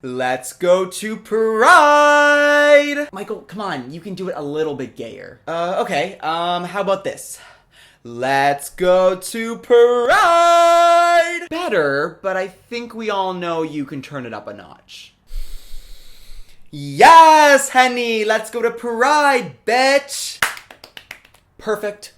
Let's go to Pride! Michael, come on, you can do it a little bit gayer. Okay, how about this? Let's go to Pride! Better, but I think we all know you can turn it up a notch. Yes, Henny, let's go to Pride, bitch! Perfect.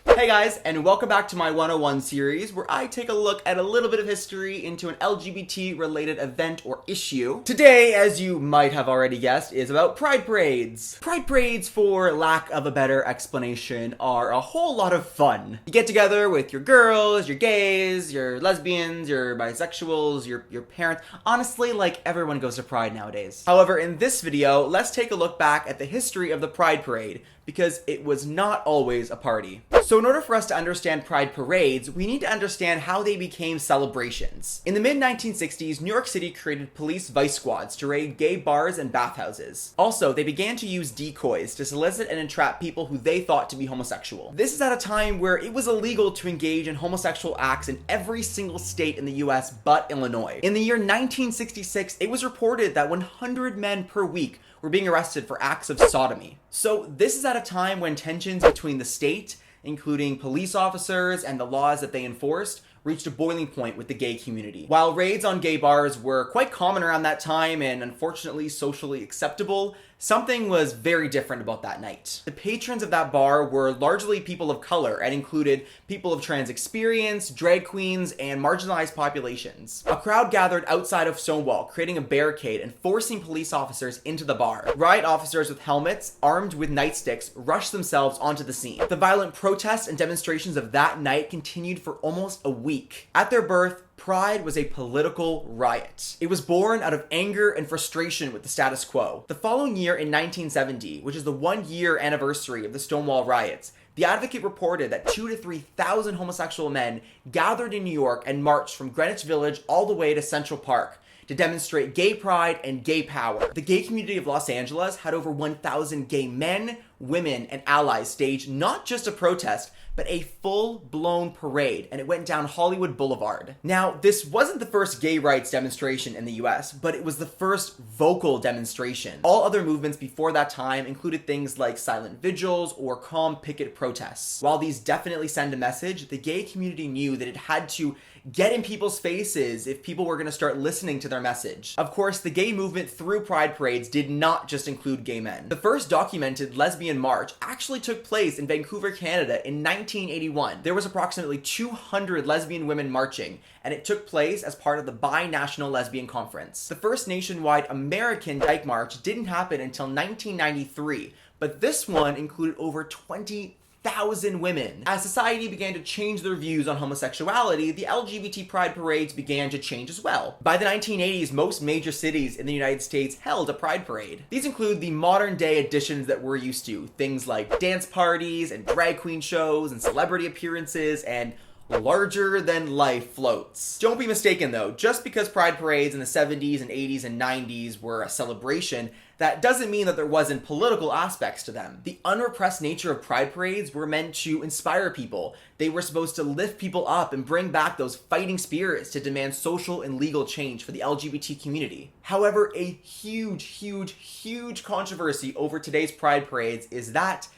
Hey guys, and welcome back to my 101 series, where I take a look at a little bit of history into an LGBT-related event or issue. Today, as you might have already guessed, is about Pride Parades. Pride Parades, for lack of a better explanation, are a whole lot of fun. You get together with your girls, your gays, your lesbians, your bisexuals, your parents. Honestly, like, everyone goes to Pride nowadays. However, in this video, let's take a look back at the history of the Pride Parade, because it was not always a party. So in order for us to understand Pride parades, we need to understand how they became celebrations. In the mid-1960s, New York City created police vice squads to raid gay bars and bathhouses. Also, they began to use decoys to solicit and entrap people who they thought to be homosexual. This is at a time where it was illegal to engage in homosexual acts in every single state in the US but Illinois. In the year 1966, it was reported that 100 men per week were being arrested for acts of sodomy. So this is at a time when tensions between the state, including police officers and the laws that they enforced, reached a boiling point with the gay community. While raids on gay bars were quite common around that time and unfortunately socially acceptable, something was very different about that night. The patrons of that bar were largely people of color and included people of trans experience, drag queens, and marginalized populations. A crowd gathered outside of Stonewall, creating a barricade and forcing police officers into the bar. Riot officers with helmets, armed with nightsticks, rushed themselves onto the scene. The violent protests and demonstrations of that night continued for almost a week. At their birth, Pride was a political riot. It was born out of anger and frustration with the status quo. The following year in 1970, which is the 1-year anniversary of the Stonewall riots, The Advocate reported that 2,000 to 3,000 homosexual men gathered in New York and marched from Greenwich Village all the way to Central Park to demonstrate gay pride and gay power. The gay community of Los Angeles had over 1,000 gay men, women, and allies stage not just a protest, but a full-blown parade, and it went down Hollywood Boulevard. Now, this wasn't the first gay rights demonstration in the US, but it was the first vocal demonstration. All other movements before that time included things like silent vigils or calm picket protests. While these definitely send a message, the gay community knew that it had to get in people's faces if people were going to start listening to their message. Of course, the gay movement through Pride parades did not just include gay men. The first documented lesbian march actually took place in Vancouver, Canada in 1981. There was approximately 200 lesbian women marching, and it took place as part of the Bi-National Lesbian Conference. The first nationwide American Dyke March didn't happen until 1993, but this one included over 20,000 women. As society began to change their views on homosexuality, the LGBT pride parades began to change as well. By the 1980s, most major cities in the United States held a pride parade. These include the modern day additions that we're used to, things like dance parties and drag queen shows and celebrity appearances and larger than life floats. Don't be mistaken though, just because pride parades in the 70s and 80s and 90s were a celebration, that doesn't mean that there wasn't political aspects to them. The unrepressed nature of pride parades were meant to inspire people. They were supposed to lift people up and bring back those fighting spirits to demand social and legal change for the LGBT community. However, a huge controversy over today's pride parades is that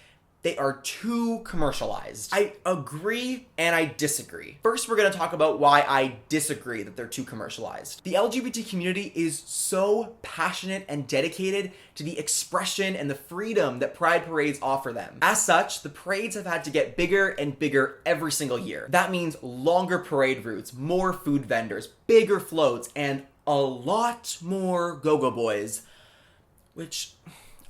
they are too commercialized. I agree and I disagree. First, we're gonna talk about why I disagree that they're too commercialized. The LGBT community is so passionate and dedicated to the expression and the freedom that pride parades offer them. As such, the parades have had to get bigger and bigger every single year. That means longer parade routes, more food vendors, bigger floats, and a lot more go-go boys, which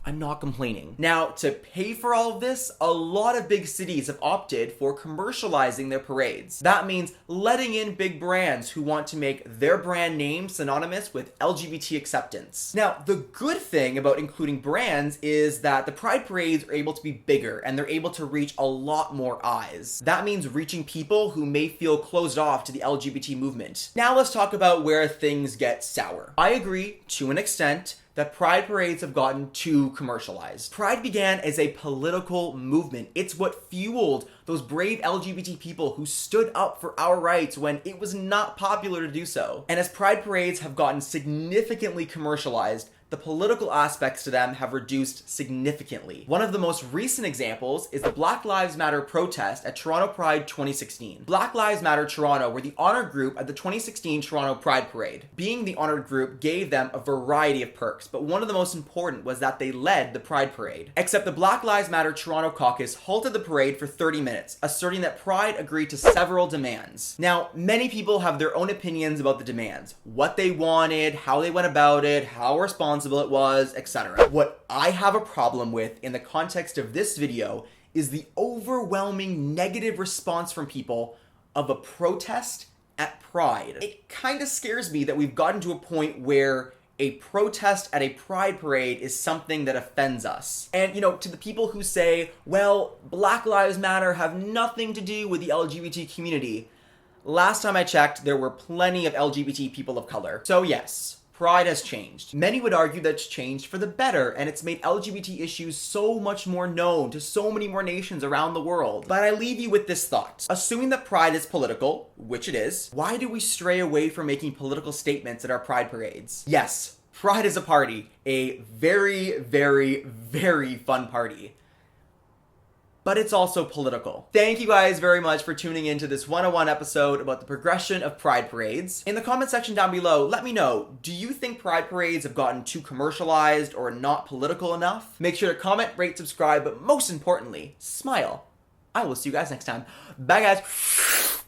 I'm not complaining. Now, to pay for all of this, a lot of big cities have opted for commercializing their parades. That means letting in big brands who want to make their brand name synonymous with LGBT acceptance. Now, the good thing about including brands is that the pride parades are able to be bigger and they're able to reach a lot more eyes. That means reaching people who may feel closed off to the LGBT movement. Now let's talk about where things get sour. I agree, to an extent, that pride parades have gotten too commercialized. Pride began as a political movement. It's what fueled those brave LGBT people who stood up for our rights when it was not popular to do so. And as pride parades have gotten significantly commercialized, the political aspects to them have reduced significantly. One of the most recent examples is the Black Lives Matter protest at Toronto Pride 2016. Black Lives Matter Toronto were the honored group at the 2016 Toronto Pride Parade. Being the honored group gave them a variety of perks, but one of the most important was that they led the Pride Parade. Except the Black Lives Matter Toronto caucus halted the parade for 30 minutes, asserting that Pride agreed to several demands. Now, many people have their own opinions about the demands, what they wanted, how they went about it, how responsible it was, etc. What I have a problem with in the context of this video is the overwhelming negative response from people of a protest at Pride. It kind of scares me that we've gotten to a point where a protest at a Pride parade is something that offends us. And, to the people who say, well, Black Lives Matter have nothing to do with the LGBT community, last time I checked, there were plenty of LGBT people of color. So yes, Pride has changed. Many would argue that it's changed for the better, and it's made LGBT issues so much more known to so many more nations around the world. But I leave you with this thought. Assuming that Pride is political, which it is, why do we stray away from making political statements at our Pride parades? Yes, Pride is a party. A very, very, very fun party. But it's also political. Thank you guys very much for tuning into this 101 episode about the progression of Pride parades. In the comment section down below, let me know, do you think Pride parades have gotten too commercialized or not political enough? Make sure to comment, rate, subscribe, but most importantly, smile. I will see you guys next time. Bye guys.